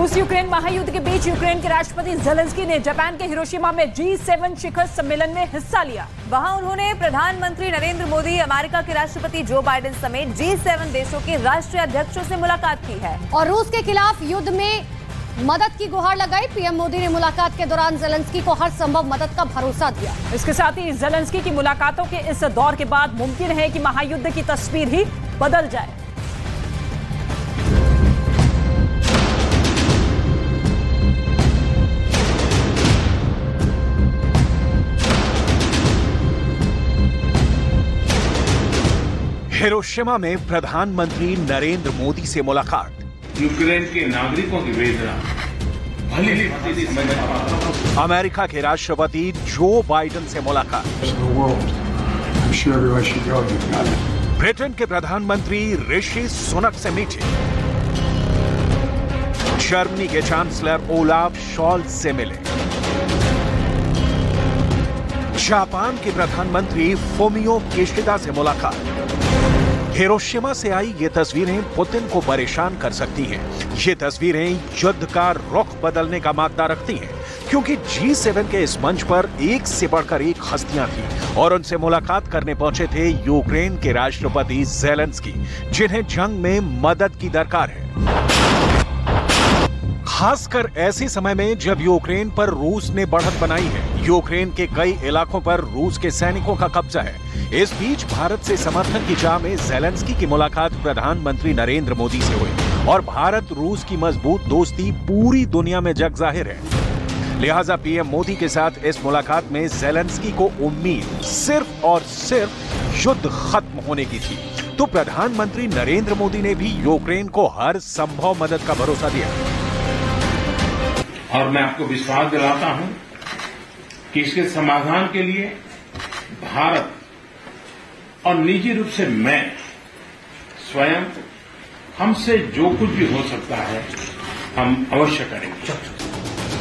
रूस यूक्रेन महायुद्ध के बीच यूक्रेन के राष्ट्रपति ज़ेलेंस्की ने जापान के हिरोशिमा में G7 शिखर सम्मेलन में हिस्सा लिया। वहां उन्होंने प्रधानमंत्री नरेंद्र मोदी, अमेरिका के राष्ट्रपति जो बाइडेन समेत G7 देशों के राष्ट्रीय अध्यक्षों से मुलाकात की है और रूस के खिलाफ युद्ध में मदद की गुहार लगाई। पीएम मोदी ने मुलाकात के दौरान ज़ेलेंस्की को हर संभव मदद का भरोसा दिया। इसके साथ ही ज़ेलेंस्की की मुलाकातों के इस दौर के बाद मुमकिन है कि महायुद्ध की तस्वीर ही बदल जाए। हिरोशिमा में प्रधानमंत्री नरेंद्र मोदी से मुलाकात। यूक्रेन के नागरिकों की वेदना भली भांति समझ पाता हूं। अमेरिका के राष्ट्रपति जो बाइडेन से मुलाकात। ब्रिटेन के प्रधानमंत्री ऋषि सुनक से मीटिंग। जर्मनी के चांसलर ओलाफ शॉल्ज से मिले। जापान के प्रधानमंत्री फुमियो किशिदा से मुलाकात। हिरोशिमा से आई ये तस्वीरें पुतिन को परेशान कर सकती हैं। ये तस्वीरें युद्ध का रुख बदलने का मादा रखती हैं, क्योंकि G7 के इस मंच पर एक से बढ़कर एक हस्तियां थीं और उनसे मुलाकात करने पहुंचे थे यूक्रेन के राष्ट्रपति ज़ेलेंस्की, जिन्हें जंग में मदद की दरकार है। खासकर ऐसे समय में जब यूक्रेन पर रूस ने बढ़त बनाई है। यूक्रेन के कई इलाकों पर रूस के सैनिकों का कब्जा है। इस बीच भारत से समर्थन की चाह में ज़ेलेंस्की की मुलाकात प्रधानमंत्री नरेंद्र मोदी से हुई और भारत रूस की मजबूत दोस्ती पूरी दुनिया में जग जाहिर है। लिहाजा पीएम मोदी के साथ इस मुलाकात में ज़ेलेंस्की को उम्मीद सिर्फ और सिर्फ युद्ध खत्म होने की थी। तो प्रधानमंत्री नरेंद्र मोदी ने भी यूक्रेन को हर संभव मदद का भरोसा दिया और मैं आपको विश्वास दिलाता हूं कि इसके समाधान के लिए भारत और निजी रूप से मैं स्वयं हमसे जो कुछ भी हो सकता है हम अवश्य करेंगे।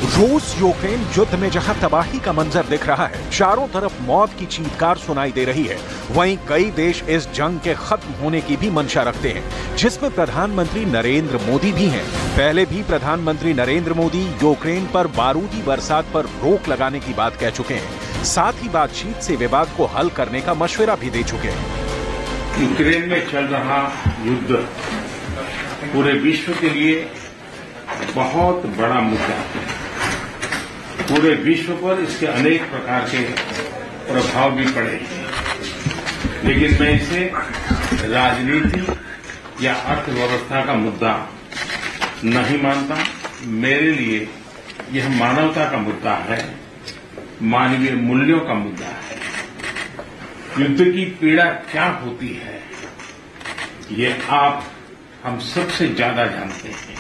रूस यूक्रेन युद्ध में जहां तबाही का मंजर दिख रहा है, चारों तरफ मौत की चीत्कार सुनाई दे रही है, वहीं कई देश इस जंग के खत्म होने की भी मंशा रखते हैं, जिसमें प्रधानमंत्री नरेंद्र मोदी भी हैं। पहले भी प्रधानमंत्री नरेंद्र मोदी यूक्रेन पर बारूदी बरसात पर रोक लगाने की बात कह चुके हैं। साथ ही बातचीत से विवाद को हल करने का मशवरा भी दे चुके हैं। यूक्रेन में चल रहा युद्ध पूरे विश्व के लिए बहुत बड़ा मुद्दा है। पूरे विश्व पर इसके अनेक प्रकार के प्रभाव भी पड़े, लेकिन मैं इसे राजनीति या अर्थव्यवस्था का मुद्दा नहीं मानता। मेरे लिए यह मानवता का मुद्दा है, मानवीय मूल्यों का मुद्दा है। युद्ध की पीड़ा क्या होती है ये आप हम सबसे ज्यादा जानते हैं।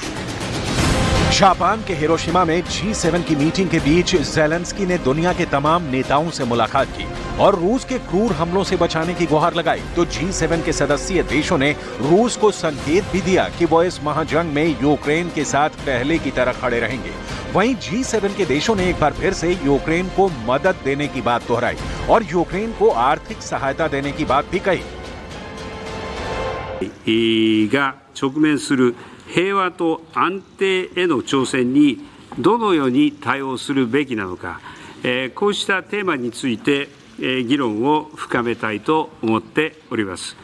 जापान के हिरोशिमा में G7 की मीटिंग के बीच ज़ेलेंस्की ने दुनिया के तमाम नेताओं से मुलाकात की और रूस के क्रूर हमलों से बचाने की गुहार लगाई। तो G7 के सदस्यीय देशों ने रूस को संकेत भी दिया कि वो इस महाजंग में यूक्रेन के साथ पहले की तरह खड़े रहेंगे। वहीं G7 के देशों ने एक बार फिर से यूक्रेन को मदद देने की बात दोहराई और यूक्रेन को आर्थिक सहायता देने की बात भी कही। が直面する平和と安定への挑戦にどのように対応するべきなのか、こうしたテーマについて議論を深めたいと思っております。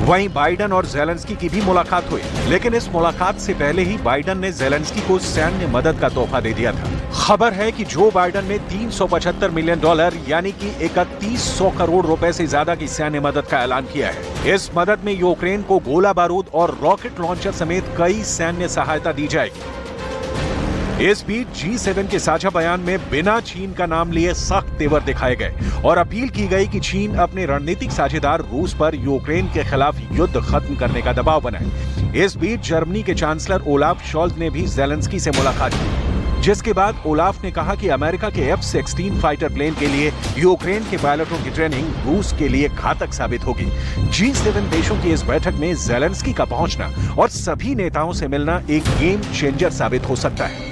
वहीं बाइडेन और ज़ेलेंस्की की भी मुलाकात हुई, लेकिन इस मुलाकात से पहले ही बाइडेन ने ज़ेलेंस्की को सैन्य मदद का तोहफा दे दिया था। खबर है कि जो बाइडेन ने $375 मिलियन यानी कि 3100 करोड़ रुपए से ज्यादा की सैन्य मदद का ऐलान किया है। इस मदद में यूक्रेन को गोला बारूद और रॉकेट लॉन्चर समेत कई सैन्य सहायता दी जाएगी। इस बीच G7 के साझा बयान में बिना चीन का नाम लिए सख्त तेवर दिखाए गए और अपील की गई कि चीन अपने रणनीतिक साझेदार रूस पर यूक्रेन के खिलाफ युद्ध खत्म करने का दबाव बनाए। इस बीच जर्मनी के चांसलर ओलाफ शॉल्ज ने भी ज़ेलेंस्की से मुलाकात की, जिसके बाद ओलाफ ने कहा कि अमेरिका के F-16 फाइटर प्लेन के लिए यूक्रेन के पायलटों की ट्रेनिंग रूस के लिए घातक साबित होगी। G7 देशों की इस बैठक में ज़ेलेंस्की का पहुंचना और सभी नेताओं से मिलना एक गेम चेंजर साबित हो सकता है।